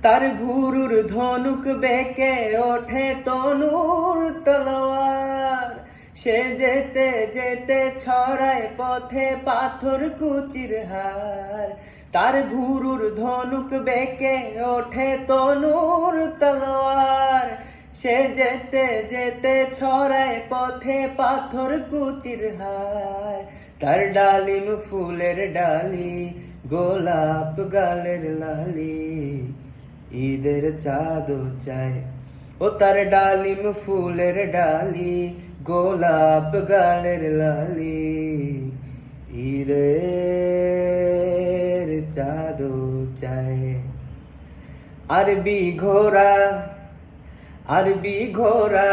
তার ভুরুর ধনুক বেঁকে ওঠে তনুর তলোয়ার। সে যেতে যেতে ছড়ায় পথে পাথর কুচির হার। তার ভুরুর ধনুক বেঁকে ওঠে তনুর তলোয়ার। সে যেতে যেতে ছড়ায় পথে পাথর কুচির হার। তার ডালিম ফুলের ডালি, গোলাপ গালের লালি, ঈদের চাঁদও চায়। ও তার ডালিম ফুলের ডালি, গোলাপ গালের লালি, ঈদের চাঁদও চায়। আরবি ঘোড়া, আরবি ঘোড়া,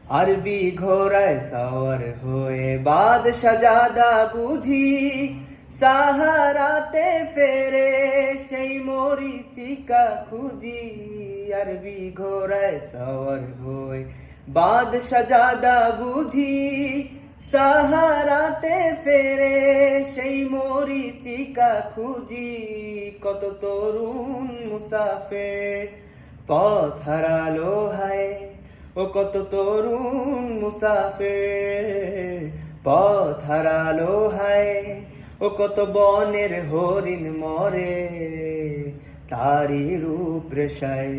আরবি ঘোড়ায় সওয়ার হয়ে বাদশা জাদা বুঝি সাহারাতে ফেরে সেই মরিচিকা খুঁজি। আরবি ঘোড়ায় সওয়ার হয়ে বাদশা জাদা বুঝি সাহারাতে ফেরে সেই মরিচিকা খুঁজি। কত তরুণ মুসাফির পথ হারালো হায়, ও কত তরুণ মুসাফির পথ হারালো হায়। ও কত বনের হরিণ মরে তারি রূপ রেশায়।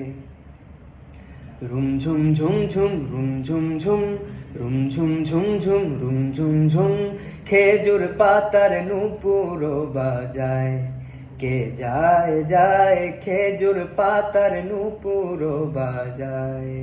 রুম ঝুম ঝুম ঝুম, রুম ঝুম ঝুম, রুম ঝুম ঝুম ঝুম, রুম ঝুম ঝুম, খেজুর পাতার নূপুর বাজায়। কে যায় যায় খেজুর পাতার নূপুর বাজায়।